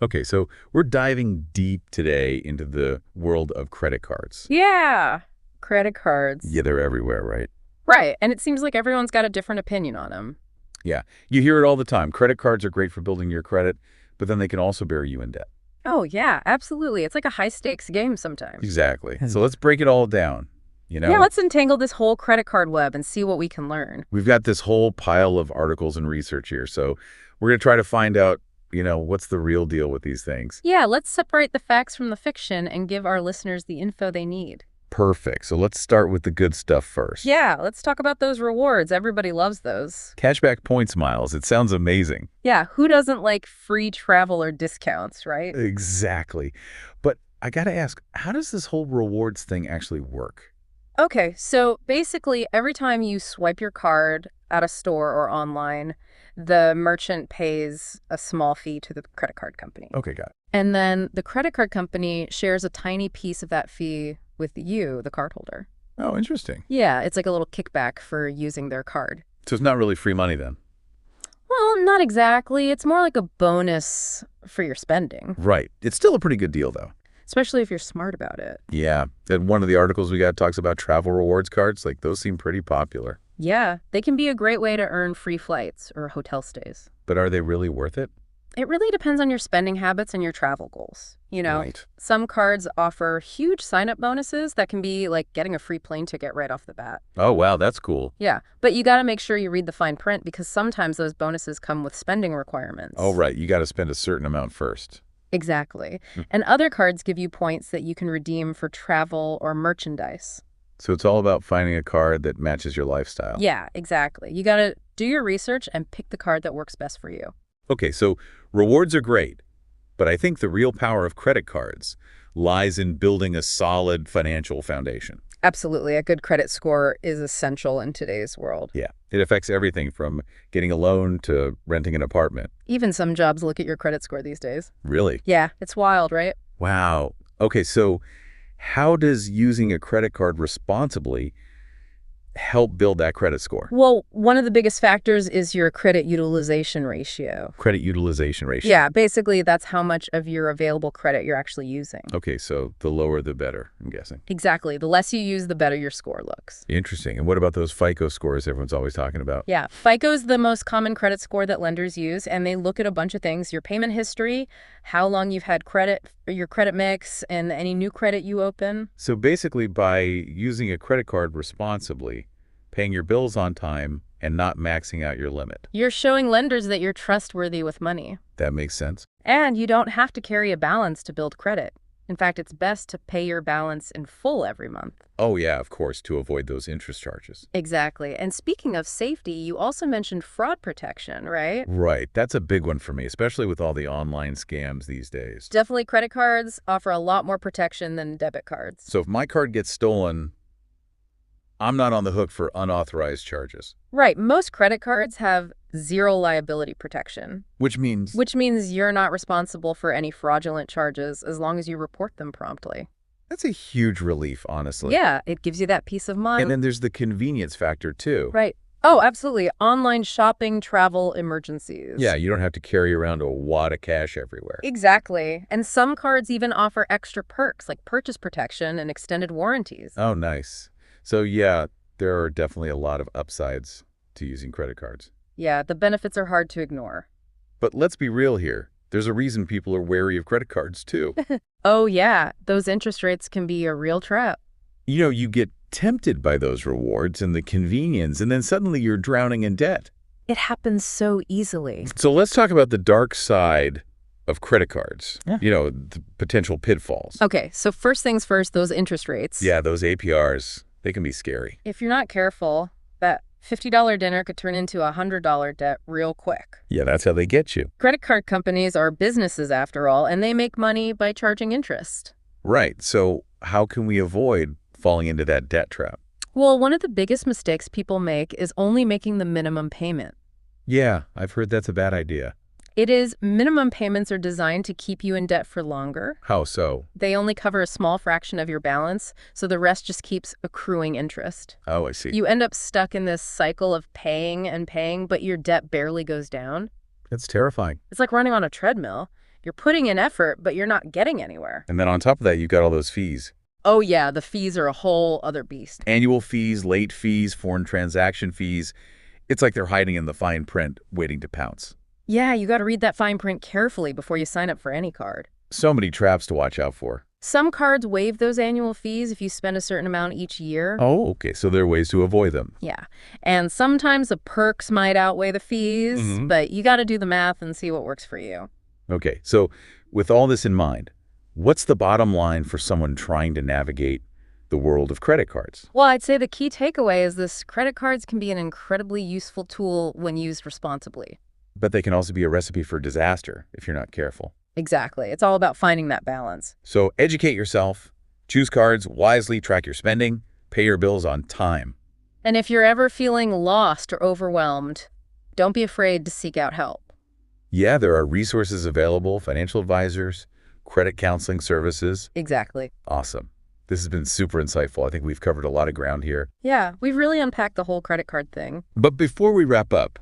Okay, so we're diving deep today into the world of credit cards. Yeah, credit cards. Yeah, they're everywhere, right? Right, and it seems like everyone's got a different opinion on them. Yeah, you hear it all the time. Credit cards are great for building your credit, but then they can also bury you in debt. Oh, yeah, absolutely. It's like a high-stakes game sometimes. Exactly. So let's break it all down. Yeah, let's entangle this whole credit card web and see what we can learn. We've got this whole pile of articles and research here, so we're going to try to find out, what's the real deal with these things. Yeah, let's separate the facts from the fiction and give our listeners the info they need. Perfect. So let's start with the good stuff first. Yeah, let's talk about those rewards. Everybody loves those. Cashback points miles. It sounds amazing. Yeah, who doesn't like free travel or discounts, right? Exactly. But I got to ask, how does this whole rewards thing actually work? Okay, so basically every time you swipe your card at a store or online, the merchant pays a small fee to the credit card company. Okay, got it. And then the credit card company shares a tiny piece of that fee with you, the cardholder. Oh, interesting. Yeah, it's like a little kickback for using their card. So it's not really free money then? Well, not exactly. It's more like a bonus for your spending, Right. It's still a pretty good deal, though. especially if you're smart about it. Yeah. And one of the articles we got talks about travel rewards cards. Like, those seem pretty popular. Yeah, they can be a great way to earn free flights or hotel stays. But are they really worth it? It really depends on your spending habits and your travel goals. Right. Some cards offer huge sign-up bonuses that can be like getting a free plane ticket right off the bat. Oh, wow. That's cool. Yeah, but you got to make sure you read the fine print because sometimes those bonuses come with spending requirements. Oh, right. You got to spend a certain amount first. Exactly. And other cards give you points that you can redeem for travel or merchandise. So it's all about finding a card that matches your lifestyle. Yeah, exactly. You got to do your research and pick the card that works best for you. Okay, so rewards are great, but I think the real power of credit cards lies in building a solid financial foundation. Absolutely. A good credit score is essential in today's world. Yeah, it affects everything from getting a loan to renting an apartment. Even some jobs look at your credit score these days. Really? Yeah, it's wild, right? Wow. Okay, so how does using a credit card responsibly help build that credit score? Well, one of the biggest factors is your credit utilization ratio. Credit utilization ratio. Yeah, basically that's how much of your available credit you're actually using. Okay, so the lower the better, I'm guessing. Exactly. The less you use, the better your score looks. Interesting. And what about those FICO scores everyone's always talking about? Yeah, FICO is the most common credit score that lenders use, and they look at a bunch of things: your payment history, how long you've had credit, your credit mix, and any new credit you open. So basically, by using a credit card responsibly, paying your bills on time, and not maxing out your limit. You're showing lenders that you're trustworthy with money. That makes sense. And you don't have to carry a balance to build credit. In fact, it's best to pay your balance in full every month. Oh, yeah, of course, to avoid those interest charges. Exactly. And speaking of safety, you also mentioned fraud protection, right? Right. That's a big one for me, especially with all the online scams these days. Definitely credit cards offer a lot more protection than debit cards. So if my card gets stolen, I'm not on the hook for unauthorized charges. Right. Most credit cards have zero liability protection, Which means... which means you're not responsible for any fraudulent charges as long as you report them promptly. That's a huge relief, honestly. Yeah, it gives you that peace of mind. And then there's the convenience factor, too. Right. Oh, absolutely. Online shopping, travel, emergencies. Yeah, you don't have to carry around a wad of cash everywhere. Exactly. And some cards even offer extra perks like purchase protection and extended warranties. Oh, nice. So, yeah, there are definitely a lot of upsides to using credit cards. Yeah, the benefits are hard to ignore. But let's be real here. There's a reason people are wary of credit cards, too. Oh, yeah. Those interest rates can be a real trap. You get tempted by those rewards and the convenience, and then suddenly you're drowning in debt. It happens so easily. So let's talk about the dark side of credit cards. Yeah. The potential pitfalls. Okay, so first things first, those interest rates. Yeah, those APRs, they can be scary. If you're not careful, that $50 dinner could turn into a $100 debt real quick. Yeah, that's how they get you. Credit card companies are businesses after all, and they make money by charging interest. Right. So how can we avoid falling into that debt trap? Well, one of the biggest mistakes people make is only making the minimum payment. Yeah, I've heard that's a bad idea. It is. Minimum payments are designed to keep you in debt for longer. How so? They only cover a small fraction of your balance, so the rest just keeps accruing interest. Oh, I see. You end up stuck in this cycle of paying and paying, but your debt barely goes down. That's terrifying. It's like running on a treadmill. You're putting in effort, but you're not getting anywhere. And then on top of that, you've got all those fees. Oh yeah, the fees are a whole other beast. Annual fees, late fees, foreign transaction fees. It's like they're hiding in the fine print, waiting to pounce. Yeah, you got to read that fine print carefully before you sign up for any card. So many traps to watch out for. Some cards waive those annual fees if you spend a certain amount each year. Oh, okay, so there are ways to avoid them. Yeah, and sometimes the perks might outweigh the fees, but you got to do the math and see what works for you. Okay, so with all this in mind, what's the bottom line for someone trying to navigate the world of credit cards? Well, I'd say the key takeaway is this: credit cards can be an incredibly useful tool when used responsibly. But they can also be a recipe for disaster if you're not careful. Exactly. It's all about finding that balance. So educate yourself, choose cards wisely, track your spending, pay your bills on time. And if you're ever feeling lost or overwhelmed, don't be afraid to seek out help. Yeah, there are resources available, financial advisors, credit counseling services. Exactly. Awesome. This has been super insightful. I think we've covered a lot of ground here. Yeah, we've really unpacked the whole credit card thing. But before we wrap up,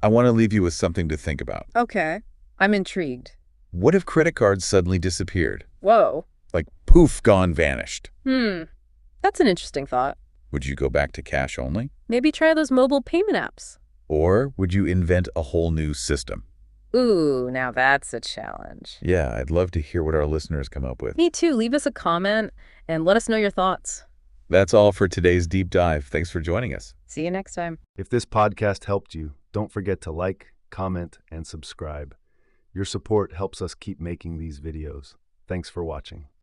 I want to leave you with something to think about. Okay. I'm intrigued. What if credit cards suddenly disappeared? Whoa. Like poof, gone, vanished. That's an interesting thought. Would you go back to cash only? Maybe try those mobile payment apps. Or would you invent a whole new system? Ooh, now that's a challenge. Yeah, I'd love to hear what our listeners come up with. Me too. Leave us a comment and let us know your thoughts. That's all for today's deep dive. Thanks for joining us. See you next time. If this podcast helped you, don't forget to like, comment, and subscribe. Your support helps us keep making these videos. Thanks for watching.